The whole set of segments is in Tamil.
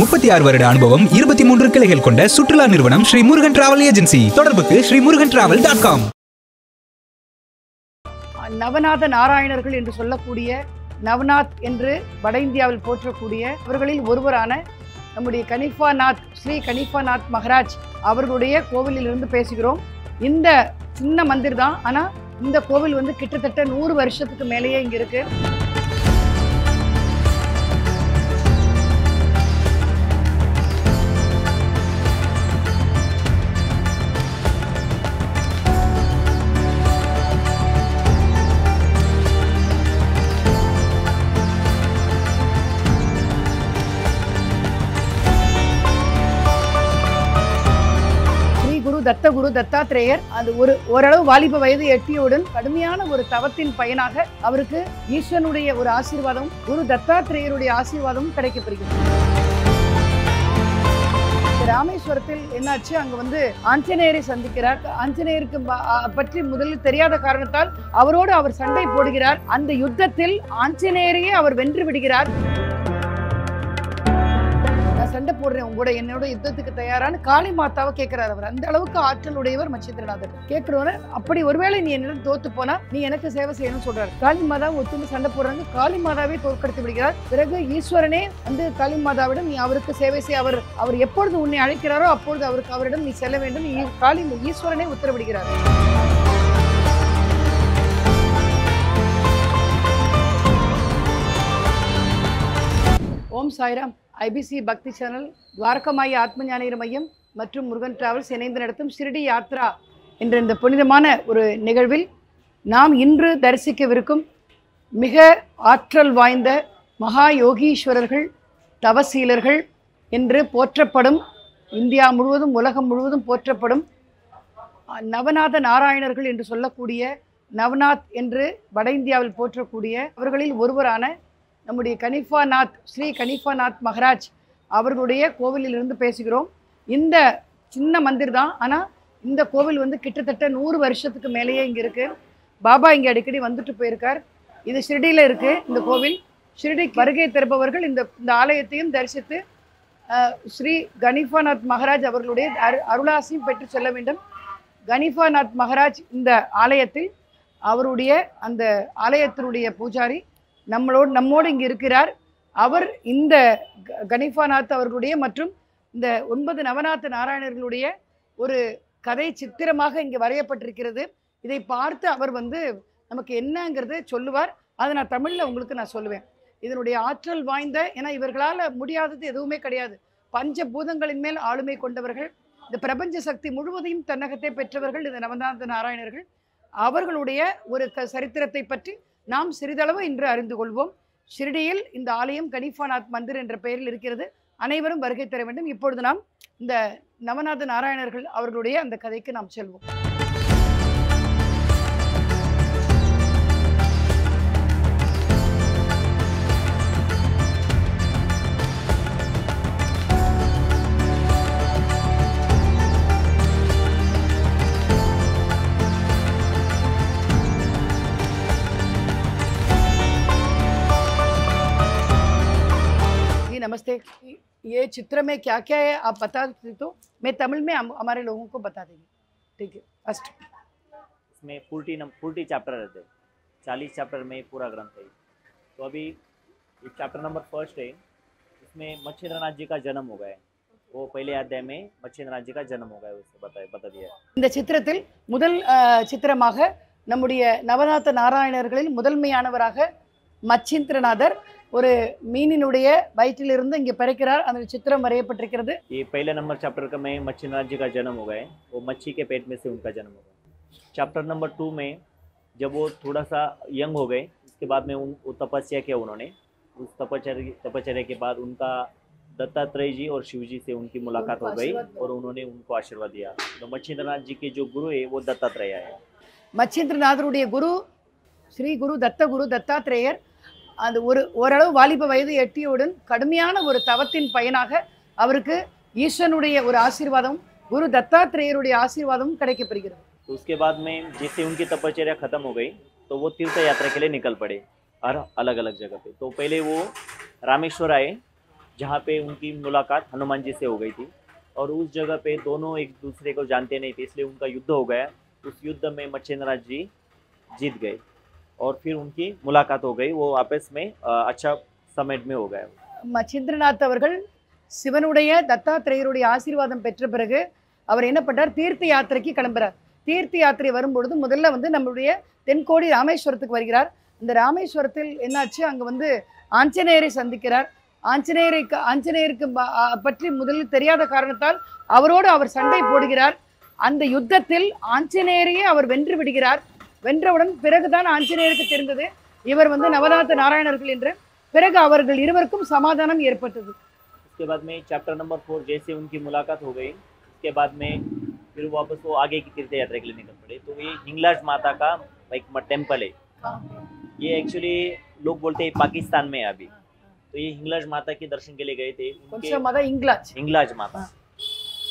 36 வருட அனுபவம் 23 கிளைகள் கொண்ட சுற்றுலா நிறுவனம் ஸ்ரீ முருகன் டிராவல் ஏஜென்சி. தொடர்புக்கு srimurugantravel.com. நவநாத நாராயணர்கள் என்று சொல்லக்கூடிய நவநாத் என்று வட இந்தியாவில் போற்றக்கூடிய அவர்களில் ஒருவரான நம்முடைய கனிஃபாநாத் ஸ்ரீ கனிஃபாநாத் மகாராஜ் அவர்களுடைய கோவிலிலிருந்து பேசுகிறோம். இந்த சின்ன மந்திர் தான், ஆனால் இந்த கோவில் வந்து கிட்டத்தட்ட 100 வருஷத்துக்கு மேலேயே இங்கே இருக்கு. தத்தகுரு தத்தாத்ரேயர் அது ஓரளவு வாலிப வயது எட்டியவுடன் கடுமையான ஒரு தவத்தின் பயனாக அவருக்கு ஈஸ்வரனுடைய ஒரு ஆசீர்வாதம், குரு தத்தாத்ரேயருடைய ஆசீர்வாதமும் கிடைக்கப்பெறுகிறது. ராமேஸ்வரத்தில் என்னாச்சு, அங்க வந்து ஆஞ்சநேயரை சந்திக்கிறார். ஆஞ்சநேயருக்கு பற்றி முதலில் தெரியாத காரணத்தால் அவரோடு அவர் சண்டை போடுகிறார். அந்த யுத்தத்தில் ஆஞ்சநேயரையே அவர் வென்று விடுகிறார். சண்டை போடுறேன் உங்களோட, என்னோட யுத்தத்துக்கு தயாரான காளி மாதாவை கேட்கிறார். அவர் அந்த அளவுக்கு ஆற்றல் உடையவர் மச்சேந்திரநாதர். கேட்கிறவரை அப்படி ஒருவேளை நீ என்னிடம் தோத்து போனா நீ எனக்கு சேவை செய்யணும்னு சொல்றாரு. காளி மாதாவை ஒத்துந்து சண்டை போடுறாங்க. காளி மாதாவை தோற்கடித்து விடுகிறார். பிறகு ஈஸ்வரனே வந்து காளி மாதாவிடம் நீ அவருக்கு சேவை செய்ய அவர் எப்பொழுது உன்னை அழைக்கிறாரோ அப்பொழுது அவரிடம் நீ செல்ல வேண்டும். ஈஸ்வரனே உத்தரவிடுகிறார். ஓம் சாய்ராம். ஐபிசி பக்தி சேனல், துவாரகமாயி ஆத்ம ஞானியர் மையம் மற்றும் முருகன் டிராவல்ஸ் இணைந்து நடத்தும் ஷிரடி யாத்ரா என்ற இந்த புனிதமான ஒரு நிகழ்வில் நாம் இன்று தரிசிக்கவிருக்கும் மிக ஆற்றல் வாய்ந்த மகா யோகீஸ்வரர்கள், தவசீலர்கள் என்று போற்றப்படும், இந்தியா முழுவதும் உலகம் முழுவதும் போற்றப்படும் நவநாத நாராயணர்கள் என்று சொல்லக்கூடிய நவநாத் என்று வட இந்தியாவில் போற்றக்கூடிய அவர்களில் ஒருவரான நம்முடைய கனிஃபாநாத் ஸ்ரீ கனிஃபாநாத் மகாராஜ் அவர்களுடைய கோவிலிலிருந்து பேசுகிறோம். இந்த சின்ன மந்திர் தான், ஆனால் இந்த கோவில் வந்து கிட்டத்தட்ட 100 வருஷத்துக்கு மேலேயே இங்கே இருக்குது. பாபா இங்கே அடிக்கடி வந்துட்டு போயிருக்கார். இது ஷிரடியில் இருக்குது. இந்த கோவில் ஷிரடி வருகை தருபவர்கள் இந்த ஆலயத்தையும் தரிசித்து ஸ்ரீ கனிஃபாநாத் மகாராஜ் அவர்களுடைய அருளாசியும் பெற்று செல்ல வேண்டும். கனிஃபாநாத் மகாராஜ் இந்த ஆலயத்தில் அவருடைய அந்த ஆலயத்தினுடைய பூஜாரி நம்மோடு இங்கே இருக்கிறார். அவர் இந்த கனிஃபாநாத் அவர்களுடைய மற்றும் இந்த 9 நவநாத நாராயணர்களுடைய ஒரு கதை சித்திரமாக இங்கே வரையப்பட்டிருக்கிறது. இதை பார்த்து அவர் வந்து நமக்கு என்னங்கிறது சொல்லுவார். அதை நான் தமிழில் உங்களுக்கு நான் சொல்லுவேன். இதனுடைய ஆற்றல் வாய்ந்த, ஏன்னா இவர்களால் முடியாதது எதுவுமே கிடையாது. பஞ்சபூதங்களின் மேல் ஆளுமை கொண்டவர்கள், இந்த பிரபஞ்ச சக்தி முழுவதையும் தன்னகத்தை பெற்றவர்கள் இந்த நவநாத நாராயணர்கள். அவர்களுடைய ஒரு சரித்திரத்தை பற்றி நாம் சிறிதளவு இன்று அறிந்து கொள்வோம். ஷிரடியில் இந்த ஆலயம் கனிஃபாநாத் மந்திர் என்ற பெயரில் இருக்கிறது. அனைவரும் வருகை தர வேண்டும். இப்பொழுது நாம் இந்த நவநாத நாராயணர்கள் அவர்களுடைய அந்த கதைக்கு நாம் செல்வோம். नमस्ते। ये चित्र में क्या क्या है आप बता देते तो मैं तमिल में हमारे लोगों को बता देंगे, ठीक है। फर्स्ट इसमें 40 चैप्टर रहते हैं, 40 चैप्टर में पूरा ग्रंथ है। तो अभी चैप्टर नंबर 1 है, इसमें मच्छिंद्रनाथ जी का जन्म हो गया है। वो पहले अध्याय में मच्छिंद्रनाथ जी का जन्म हो गया है, उससे बता दिया। இந்த சித்திரத்தில் முதல் சித்திரமாக நம்முடைய நவநாத நாராயணர்களில் முதன்மையானவராக மச்சிந்திரநாதர் ஒரு மீனினுடைய வயிற்றிலிருந்து இங்கே பிறக்கிறார். அந்த சித்திரம் வரையப்பட்டிருக்கிறது. ये पहले नंबर चैप्टर का में मच्छिंद्रनाथ जी का जन्म हो गया है, वो मच्छी के पेट में से उनका जन्म हो गया। चैप्टर नंबर 2 में जब वो थोड़ा सा यंग हो गए, उसके बाद में वो तपस्या किया उन्होंने। उस तपस्या के बाद उनका दत्तात्रेय जी और शिव जी से उनकी मुलाकात हो गई और उन्होंने उनको आशीर्वाद दिया। तो मच्छिंद्रनाथ जी के जो गुरु है वो दत्तात्रेय है। மச்சிந்திரநாதருடைய குரு ஸ்ரீ குரு தத்தாத்ரேயர் அந்த ஓரளவு வாலிப வயது எட்டியவுடன் கடுமையான ஒரு தவத்தின் பயனாக அவருக்கு ஈஸ்வரனுடைய ஒரு ஆசீர்வாதம், குரு தத்தாத்ரேயருடைய ஆசீர்வாதமும் கிடைக்கப்பெறுகிறது. तो उसके बाद में जैसे उनकी तपस्या खत्म हो गई तो वो तीर्थ यात्रा के लिए निकल पड़े हर अलग अलग जगह पे। तो पहले वो रामेश्वर आए, जहाँ पे उनकी मुलाकात हनुमान जी से हो गई थी। और उस जगह पे दोनों एक दूसरे को जानते नहीं थे, इसलिए उनका युद्ध हो गया। उस युद्ध में मच्छिंद्रनाथ जी जीत गए और फिर उनकी मुलाकात हो गई, वो आपस में अच्छा समेट में हो गया। மச்சேந்திரநாத் அவர்கள் சிவனுடைய தத்தாத்திரேயருடைய ஆசீர்வாதம் பெற்ற பிறகு அவர் என்ன பண்றார், தீர்த்த யாத்திரைக்கு கிளம்புறார். தீர்த்த யாத்திரை வரும்பொழுது முதல்ல வந்து நம்மளுடைய தென்கோடி ராமேஸ்வரத்துக்கு வருகிறார். இந்த ராமேஸ்வரத்தில் என்னாச்சு, அங்கே வந்து ஆஞ்சநேயரை சந்திக்கிறார். ஆஞ்சநேயருக்கு பற்றி முதலில் தெரியாத காரணத்தால் அவரோடு அவர் சண்டை போடுகிறார். அந்த யுத்தத்தில் ஆஞ்சநேயரையே அவர் வென்று விடுகிறார். வென்றவுடன் பிறகுதான் ஆஞ்சநேயருக்கு தெரிந்தது இவர் வந்து நவநாத நாராயணர்கள் என்று. பிறகு அவர்கள் இருவருக்கும் சமாதானம் ஏற்பட்டது. उसके बाद में चैप्टर नंबर 4 जैसे उनकी मुलाकात हो गई, उसके बाद में फिर वापस वो आगे की तीर्थ यात्रा के लिए निकल पड़े। तो ये हिंगलाज माता का एक टेम्पल है। ये एक्चुअली लोग बोलते हैं पाकिस्तान में है अभी। तो ये हिंगलाज माता के दर्शन के लिए गए थे। हिंगलाज माता।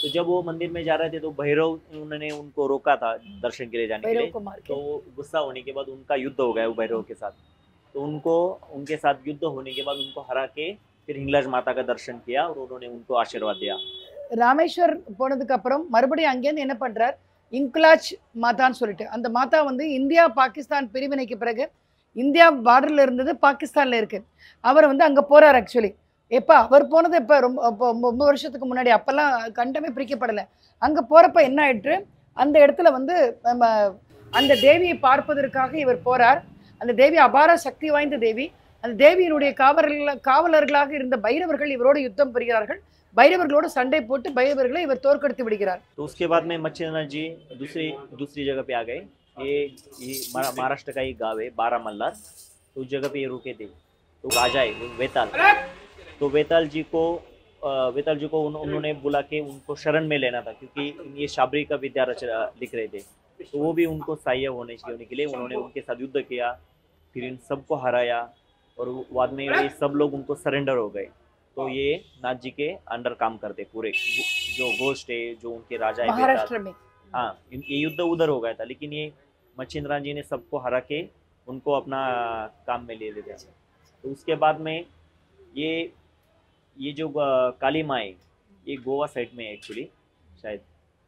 तो जब वो मंदिर में जा रहे थे तो भैरव उन्होंने उनको रोका था दर्शन के लिए जाने के लिए। तो गुस्सा होने के बाद उनका युद्ध हो गया वो भैरव के साथ। तो उनके साथ युद्ध होने के बाद उनको हरा के फिर हिंगलाज माता का दर्शन किया और उन्होंने उनको आशीर्वाद दिया। ராமேஸ்வர் போனதுக்கு அப்புறம் மறுபடியும் அங்கேருந்து என்ன பண்றார், இன்குலாஜ் மாதான்னு சொல்லிட்டு அந்த மாதா வந்து இந்தியா பாகிஸ்தான் பிரிவினைக்கு பிறகு இந்தியா பார்டர்ல இருந்தது, பாகிஸ்தான்ல இருக்கு. அவர் வந்து அங்க போறார். ஆக்சுவலி எப்போ அவர் போனது, இப்போ ரொம்ப வருஷத்துக்கு முன்னாடி, அப்போல்லாம் கண்டமே பிரிக்கப்படலை. அங்கே போகிறப்ப என்ன ஆயிற்று, அந்த இடத்துல வந்து அந்த தேவியை பார்ப்பதற்காக இவர் போகிறார். அந்த தேவி அபார சக்தி வாய்ந்த தேவி. அந்த தேவியினுடைய காவலர்களாக இருந்த பைரவர்கள் இவரோடு யுத்தம் புரிகிறார்கள். பைரவர்களோடு சண்டை போட்டு பைரவர்களை இவர் தோற்கடித்து விடுகிறார். तो उसके बाद में मच्छिंद्रनाथ जी दूसरी जगह पे आ गए। ये महाराष्ट्र का एक गाँव है बारामल्ला। तो उस जगह पे ये रुके थे। तो राजा है वेताल। तो वेताल जी को उन्होंने बुला के उनको शरण में लेना था, क्योंकि ये शाबरी का विद्या लिख रहे थे। तो वो भी उनको सहाय्य होने के लिए उन्होंने उनके साथ युद्ध किया, फिर इन सबको हराया और बाद में ये सब लोग उनको सरेंडर हो गए। तो ये नाथ जी के अंडर काम करते पूरे, जो गोष्ट है, जो उनके राजा है महाराष्ट्र में। हाँ, ये युद्ध उधर हो गया था, लेकिन ये मच्छिंद्रनाथ जी ने सबको हरा के उनको अपना काम में ले लेते। तो उसके बाद में ये जो काली माँ है, ये गोवा साइड में है एक्चुअली शायद।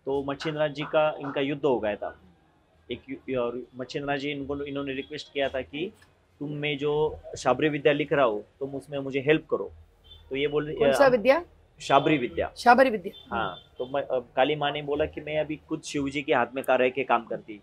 तो मच्छिंद्रनाथ जी का इनका युद्ध हो गया था। और मच्छिंद्रनाथ जी इन्होंने रिक्वेस्ट किया था कि तुम में जो शाबरी विद्या लिख रहा हो तुम उसमें मुझे हेल्प करो। तो ये बोल कौन सा विद्या? शाबरी विद्या। शाबरी विद्या। हाँ। तो काली माँ ने बोला कि मैं अभी खुद शिव जी के हाथ में रह के काम करती,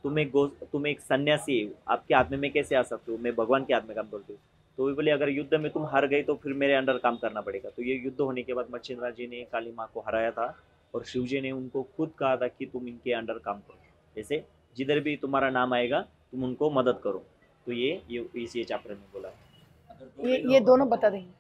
तुम एक सन्यासी, आपके हाथ में मैं कैसे आ सकती हूँ, मैं भगवान के हाथ में काम करती हूँ। तो वो बोले अगर युद्ध में तुम हार गए तो फिर मेरे अंडर काम करना पड़ेगा। तो ये युद्ध होने के बाद मच्छिंद्रनाथ जी ने काली माँ को हराया था और शिव जी ने उनको खुद कहा था कि तुम इनके अंडर काम करो, जैसे जिधर भी तुम्हारा नाम आएगा तुम उनको मदद करो। तो ये इसी चैप्टर में बोला है। ये दोनों बता देंगे।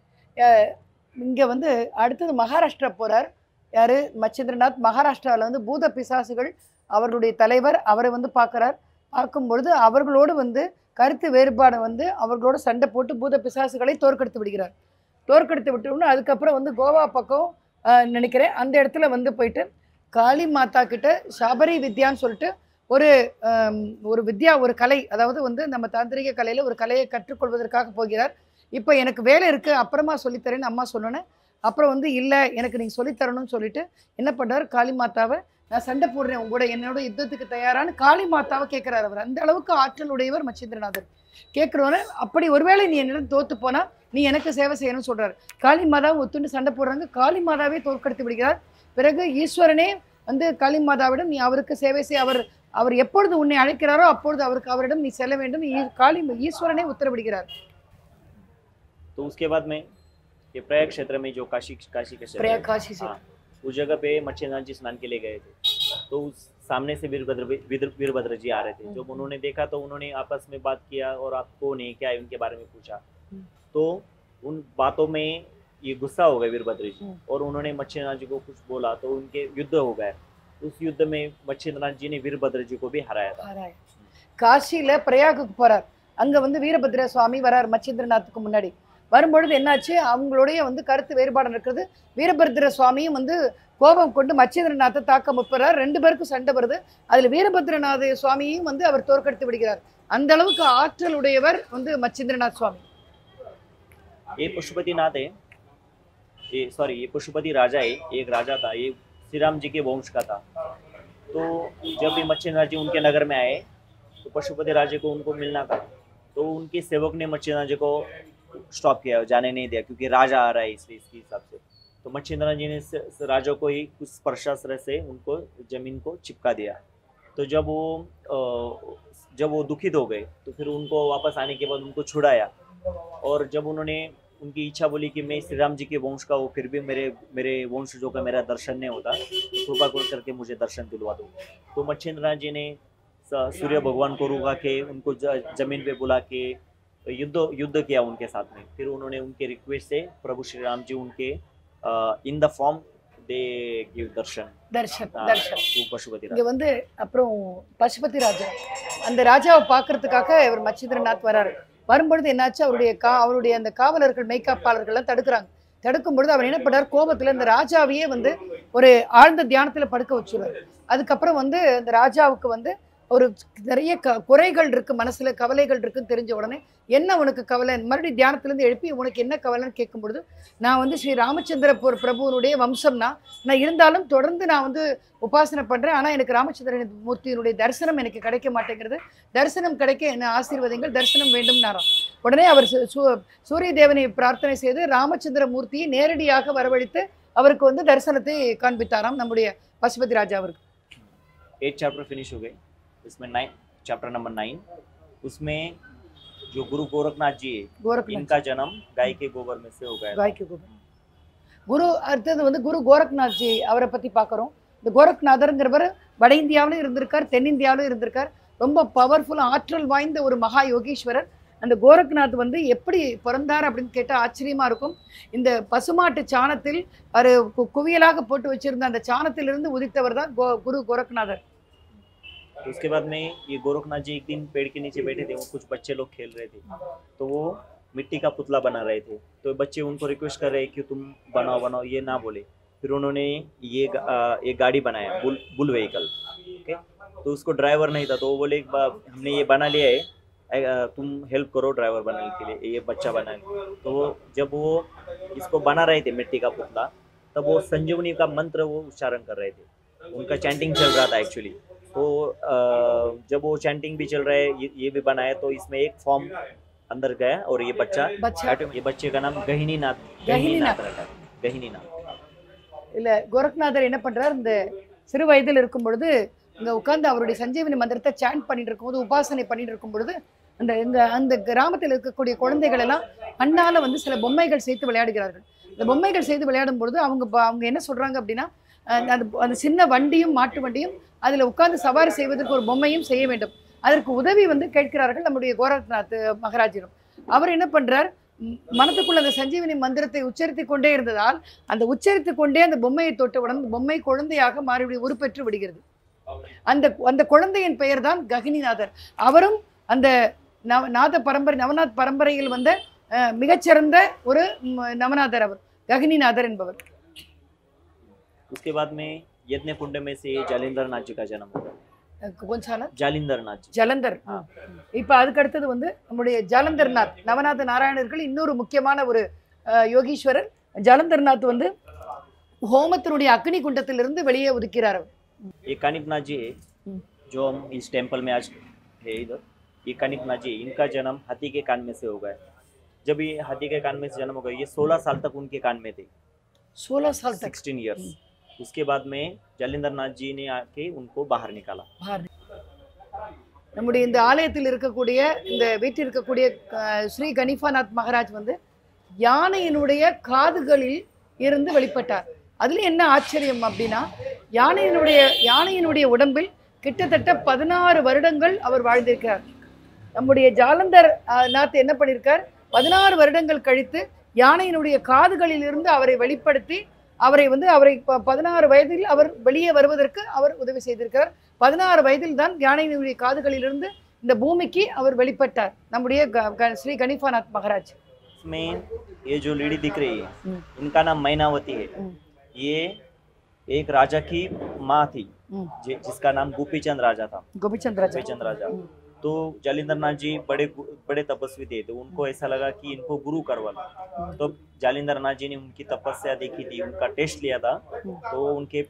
இங்கே வந்து அடுத்தது மகாராஷ்டிரா போகிறார். யார்? மச்சேந்திரநாத். மகாராஷ்டிராவில் வந்து பூத பிசாசுகள் அவர்களுடைய தலைவர் அவரை வந்து பார்க்குறார். பார்க்கும்பொழுது அவர்களோடு வந்து கருத்து வேறுபாடு வந்து அவர்களோட சண்டை போட்டு பூத பிசாசுகளை தோற்கடித்து விடுகிறார். தோற்கடித்து விட்டோம்னா அதுக்கப்புறம் வந்து கோவா பக்கம் நினைக்கிறேன் அந்த இடத்துல வந்து போயிட்டு காளி மாதா கிட்ட ஷாபரி வித்யான்னு சொல்லிட்டு ஒரு வித்யா, ஒரு கலை, அதாவது வந்து நம்ம தாந்திரிக கலையில் ஒரு கலையை கற்றுக்கொள்வதற்காக போகிறார். இப்போ எனக்கு வேலை இருக்குது, அப்புறமா சொல்லித்தரேன்னு அம்மா சொன்னோன்னே அப்புறம் வந்து இல்லை எனக்கு நீங்கள் சொல்லித்தரணும்னு சொல்லிட்டு என்ன பண்ணுறார், காளி மாதாவை நான் சண்டை போடுறேன் உங்களோட, என்னோட யுத்தத்துக்கு தயாரான காளி மாதாவை கேட்குறாரு. அவர் அந்த அளவுக்கு ஆற்றல் உடையவர் மச்சேந்திரநாதர். கேட்குறவன அப்படி ஒருவேளை நீ என்னிடம் தோற்று போனா நீ எனக்கு சேவை செய்யணும்னு சொல்றாரு. காளி மாதாவை ஒத்துண்டு சண்டை போடுறாங்க. காளி மாதாவே தோற்கடித்து விடுகிறார். பிறகு ஈஸ்வரனே வந்து காளி மாதாவிடம் நீ அவருக்கு சேவை செய், அவர் எப்பொழுது உன்னை அழைக்கிறாரோ அப்பொழுது அவரிடம் நீ செல்ல வேண்டும் ஈஸ்வரனே உத்தரவிடுகிறார். तो उसके बाद में ये प्रयाग क्षेत्र में जो काशी का क्षेत्र, प्रयाग काशी से उस जगह पे मच्छिंद्रनाथ जी स्नान के लिए गए थे। तो उस सामने से वीरभद्र जी आ रहे थे। जब उन्होंने देखा तो उन्होंने आपस में बात किया और आप कौन है क्या है उनके बारे में पूछा। तो उन बातों में ये गुस्सा हो गए वीरभद्र जी और उन्होंने मच्छिंद्रनाथ जी को कुछ बोला तो उनके युद्ध हो गए। उस युद्ध में मच्छिंद्रनाथ जी ने वीरभद्र जी को भी हराया था। காசியில் பிரயாகுக்கு போகிறார். அங்கே வந்து வீரபத்ர சுவாமி வரார் மச்சேந்திரநாத்துக்கு முன்னாடி. வரும்பொழுது என்னாச்சு, அவங்களுடைய வந்து கருத்து வேறுபாடு இருக்கிறது. வீரபத்ர சுவாமியும் வந்து கோபம் கொண்டு மச்சேந்திரநாத்தை தாக்க முற்படுறார். 2 பேருக்கும் சண்டை வருது. அதில் வீரபத்ரநாத சுவாமியும் வந்து அவர் தோற்கடித்து விடுகிறார். அந்த அளவுக்கு ஆற்றல் உடையவர் வந்து மச்சேந்திரநாத் சுவாமி. ये पशुपतिनाथ है, ये पशुपति राजा है, एक राजा था, ये श्री राम जी के वंश का था। तो जब भी मच्छिंद्रनाथ जी उनके नगर में आए तो पशुपति राजा को उनको मिलना था, तो उनके सेवक ने मच्छिंद्रनाथ जी को स्टॉप किया, जाने नहीं दिया, क्योंकि राजा आ रहा है इसलिए इसके हिसाब से। तो मच्छिंद्रनाथ जी ने राजा को ही कुछ स्पर्शास्त्र से उनको जमीन को चिपका दिया। तो जब वो दुखित हो गए तो फिर उनको वापस आने के बाद उनको छुड़ाया, और जब उन्होंने उनकी इच्छा बोली कि मैं श्री राम जी के वंश का हूँ, फिर भी मेरे वंशजों का मेरा दर्शन नहीं होता, तो कृपा करके मुझे दर्शन दिलवा दो। तो मच्छिंद्रनाथ जी ने सूर्य भगवान को रुका के उनको जमीन पे बुला के युद्ध किया उनके साथ में। फिर उन्होंने उनके रिक्वेस्ट से प्रभु श्री राम जी उनके in the form they give darshan Pasupathi இங்க வந்து அப்புறம் பசுபதி ராஜா, அந்த ராஜாவை பார்க்கறதுக்காக இவர் மச்சிந்திரநாத் வராரு. வரும்பொழுது என்னாச்சு, அவருடைய அந்த காவலர்கள் மெய்காப்பாளர்கள்லாம் தடுக்கிறாங்க. தடுக்கும் பொழுது அவர் என்ன பண்ணார், கோபத்துல இந்த ராஜாவையே வந்து ஒரு ஆழ்ந்த தியானத்துல படுக்க வச்சுருவார். அதுக்கப்புறம் வந்து அந்த ராஜாவுக்கு வந்து ஒரு நிறைய குறைகள் இருக்கு, மனசுல கவலைகள் இருக்குன்னு தெரிஞ்ச உடனே, என்ன உனக்கு கவலை, மறுபடியும் தியானத்திலேருந்து எழுப்பி உனக்கு என்ன கவலைன்னு கேட்கும் பொழுது, நான் வந்து ஸ்ரீ ராமச்சந்திர பிரபுவனுடைய வம்சம்னா, நான் இருந்தாலும் தொடர்ந்து நான் வந்து உபாசனை பண்றேன், ஆனா எனக்கு ராமச்சந்திரன் மூர்த்தியினுடைய தரிசனம் எனக்கு கிடைக்க மாட்டேங்கிறது, தரிசனம் கிடைக்க என்ன ஆசீர்வாதங்கள், தரிசனம் வேண்டும் நாராம். உடனே அவர் சூரிய தேவனை பிரார்த்தனை செய்து ராமச்சந்திர மூர்த்தியை நேரடியாக வரவழைத்து அவருக்கு வந்து தரிசனத்தை காண்பித்தாராம் நம்முடைய பசுபதி ராஜாவிற்கு. 8 चैप्टर फिनिश हो गए, इसमें 9 चैप्टर नंबर 9, उसमें जो गुरु गोरखनाथ जी है, इनका जन्म गाय के गोबर में से हो गया। गाय के गोबर குரு அடுத்தது வந்து குரு கோரக்நாத் ஜி, அவரை பத்தி பார்க்குறோம். இந்த கோரக்நாதருங்கிறவர் வட இந்தியாவிலும் இருந்திருக்கார், தென்னிந்தியாவிலும் இருந்திருக்கார். ரொம்ப பவர்ஃபுல் ஆற்றல் வாய்ந்த ஒரு மகா யோகீஸ்வரர். அந்த கோரக்நாத் வந்து எப்படி பிறந்தார் அப்படின்னு கேட்டால் ஆச்சரியமா இருக்கும். இந்த பசுமாட்டு சாணத்தில் அவர் குவியலாக போட்டு வச்சிருந்த அந்த சாணத்திலிருந்து உதித்தவர் தான் குரு கோரக்நாதர். तो उसके बाद में ये गोरखनाथ जी एक दिन पेड़ के नीचे बैठे थे, वो कुछ बच्चे लोग खेल रहे थे, तो वो मिट्टी का पुतला बना रहे थे। तो बच्चे उनको रिक्वेस्ट कर रहे कि तुम बनाओ, ये ना बोले। फिर उन्होंने एक गाड़ी बनाया, बुल व्हीकल, ओके। तो उसको ड्राइवर नहीं था, तो वो बोले हमने ये बना लिया है, तुम हेल्प करो ड्राइवर बनाने के लिए, ये बच्चा बनाए। तो जब वो इसको बना रहे थे मिट्टी का पुतला, तब वो संजीवनी का मंत्र वो उच्चारण कर रहे थे, उनका चैंटिंग चल रहा था एक्चुअली। तो जब वो चैंटिंग भी चल रहा है, ये भी बनाया, तो इसमें एक फॉर्म अंदर गया और ये बच्चे का नाम गहिनीनाथ रखा। गहिनीनाथ இல்ல கோரக்நாதர் என்ன பண்றார், இந்த சிறு வயதில் இருக்கும் பொழுது இங்க உட்கார்ந்து அவருடைய சஞ்சீவனி மந்திரத்தை சாண்ட் பண்ணிட்டு இருக்கும்போது, உபாசனை பண்ணிட்டு இருக்கும் பொழுது, அந்த கிராமத்தில் இருக்கக்கூடிய குழந்தைகள் எல்லாம் அண்ணால வந்து சில பொம்மைகள் சேர்த்து விளையாடுகிறார்கள். இந்த பொம்மைகள் சேர்த்து விளையாடும் பொழுது அவங்க என்ன சொல்றாங்க அப்படின்னா, அந்த சின்ன வண்டியும் மாட்டு வண்டியும் அதில் உட்கார்ந்து சவாரி செய்வதற்கு ஒரு பொம்மையும் செய்ய வேண்டும். அதற்கு உதவி வந்து கேட்கிறார்கள் நம்முடைய கோரக்நாத் மகாராஜிடம். அவர் என்ன பண்றார், மனத்துக்குள்ள அந்த சஞ்சீவனி மந்திரத்தை உச்சரித்து கொண்டே இருந்ததால் அந்த உச்சரித்து கொண்டே அந்த பொம்மையை தொட்டவுடன் பொம்மை குழந்தையாக மாறி உருப்பெற்று விடுகிறது. அந்த குழந்தையின் பெயர் தான் ககினிநாதர். அவரும் அந்த நவநாத் பரம்பரையில் வந்த மிகச்சிறந்த ஒரு நவநாதர், அவர் ககினிநாதர் என்பவர். उसके बाद में यज्ञ कुंड में से जालिंदर नाथ जी का जन्म हुआ। जालिंदर नाथ जी, ஜலந்தர். இப்போ அதுக்கு அடுத்தது வந்து நம்முடைய ஜலந்தர்நாத், நவநாத நாராயணர்கள் இன்னொரு முக்கியமான ஒரு யோகீஸ்வரர். ஜலந்தர்நாத் வந்து ஹோமத்தினுடைய அக்னி குண்டத்திலிருந்து வெளியே உதிக்கிறார். ये कानिपनाथ जी है जो हम इस टेंपल में आज है इधर, ये कानिपनाथ जी, इनका जन्म हाथी के कान में से हो गया। जब ये हाथी के कान में से जन्म हो गया, ये 16 साल तक उनके कान में थे, 16 साल तक, 16 इयर्स। उसके बाद में जालिंदर नाथ जी ने आके उनको बाहर निकाला. நம்முடைய இந்த ஆலயத்தில் இருக்கக்கூடிய இந்த வீட்டில் இருக்கக்கூடிய ஸ்ரீ கணிஃபாநாத் மகாராஜ் வந்து யானையினுடைய காதுகளில் இருந்து வெளிப்பட்டார். அதுல என்ன ஆச்சரியம் அப்படின்னா, யானையினுடைய உடம்பில் கிட்டத்தட்ட 16 வருடங்கள் அவர் வாழ்ந்திருக்கிறார். நம்முடைய ஜாலந்தர் நாத் என்ன பண்ணியிருக்கார், 16 வருடங்கள் கழித்து யானையினுடைய காதுகளில் இருந்து அவரை வெளிப்படுத்தி அவரை 16 வயதில் அவர் வெளியே வருவதற்கு அவர் உதவி செய்திருக்கிறார். 16 வயதில் தான் யானையினுடைய காதுகளிலிருந்து இந்த பூமிக்கு அவர் வெளிப்பட்டார் நம்முடைய ஸ்ரீ கணிஃபாநாத் மகாராஜ். इसमें ये जो लेडी दिख रही है, इनका नाम मैनावती है. ये एक राजा की माँ थी जिसका नाम गोपीचंद राजा था. गोपीचंद राजा. तो जालिंदर नाथ जी बड़े तपस्वी थे, तो उनको ऐसा लगा कि इनको गुरु करवाना। तो जालिंदर नाथ जी ने उनकी तपस्या देखी थी, उनका टेस्ट लिया था, तो उनके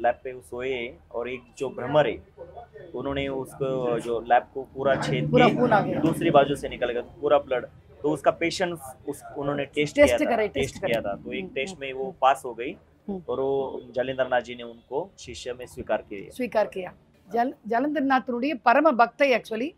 लैब पे सोए और एक जो भ्रमर है उन्होंने उसको जो लैब को पूरा छेद के दूसरी बाजू से निकल गया पूरा ब्लड, तो उसका पेशेंस उन्होंने टेस्ट किया था। तो एक टेस्ट में वो पास हो गई और वो जालिंदर नाथ जी ने उनको शिष्य में स्वीकार किया। ஜலந்தர்நாத்தினுடைய பரம பக்தை ஆக்சுவலி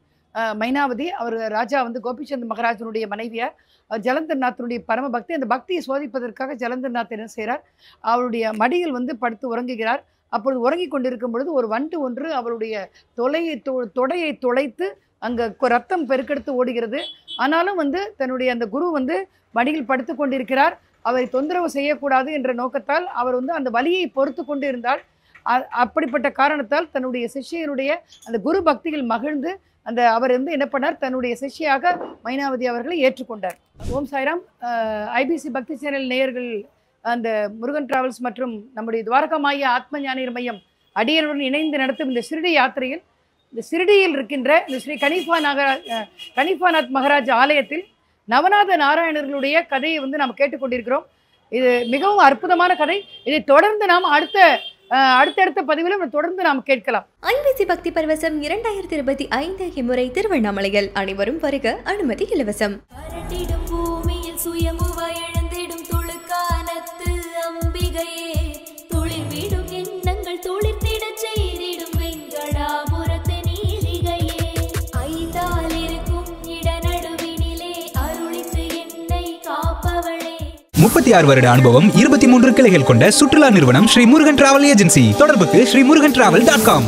மைனாவதி, அவர் ராஜா வந்து கோபிச்சந்த் மகாராஜனுடைய மனைவியார். ஜலந்தர்நாத்தினுடைய பரம பக்தி. அந்த பக்தியை சோதிப்பதற்காக ஜலந்தர்நாத் என்ன செய்கிறார், அவருடைய மடியில் வந்து படுத்து உறங்குகிறார். அப்பொழுது உறங்கி கொண்டிருக்கும் பொழுது ஒரு வண்டு ஒன்று அவருடைய தொடையை துளைத்து அங்கே ரத்தம் பெருக்கெடுத்து ஓடுகிறது. ஆனாலும் வந்து தன்னுடைய அந்த குரு வந்து மடியில் படுத்து கொண்டிருக்கிறார். அவரை தொந்தரவு செய்யக்கூடாது என்ற நோக்கத்தால் அவர் வந்து அந்த வலியை பொறுத்து கொண்டு இருந்தால், அப்படிப்பட்ட காரணத்தால் தன்னுடைய சிஷ்யனுடைய அந்த குரு பக்தியில் மகிழ்ந்து அவர் வந்து என்ன பண்ணார், தன்னுடைய சிஷ்யாக மைனாவதி அவர்களை ஏற்றுக்கொண்டார். ஓம் சாய்ராம். ஐபிசி பக்தி சேனல் நேயர்கள், அந்த முருகன் டிராவல்ஸ் மற்றும் நம்முடைய துவாரகமாய ஆத்ம ஞானியர் மையம் அடியனுடன் இணைந்து நடத்தும் இந்த ஷிரடி யாத்திரையில், இந்த ஷிரடியில் இருக்கின்ற இந்த ஸ்ரீ கனிஃபாநாத் மகாராஜ் ஆலயத்தில் நவநாத நாராயணர்களுடைய கதையை வந்து நாம் கேட்டுக்கொண்டிருக்கிறோம். இது மிகவும் அற்புதமான கதை. இதை தொடர்ந்து நாம் அடுத்தடுத்த பதிவிலும் தொடர்ந்து நாம் கேட்கலாம். ஐபிசி பக்தி பரவசம் 2025 இம்முறை திருவண்ணாமலையில் அனைவரும் வருக, அனுமதி இலவசம். பூமியில் சுயமுவாய் எழுந்திடும் துளுக்கானத்து அம்பிகையே, துளிர் வீடும் எண்ணங்கள் துளிர்த்திடச் செய்திடும் வெங்கடாபுரத்து நீலிகையே, ஐந்தால் இருக்கும் இடநடுவினிலே அருளித்து என்னை காப்பவளே. 36 வருட அனுபவம், 23 கிளைகள் கொண்ட சுற்றுலா நிறுவனம் ஸ்ரீ முருகன் டிராவல் ஏஜென்சி. தொடர்புக்கு ஸ்ரீமுருகன்டிராவல்.com.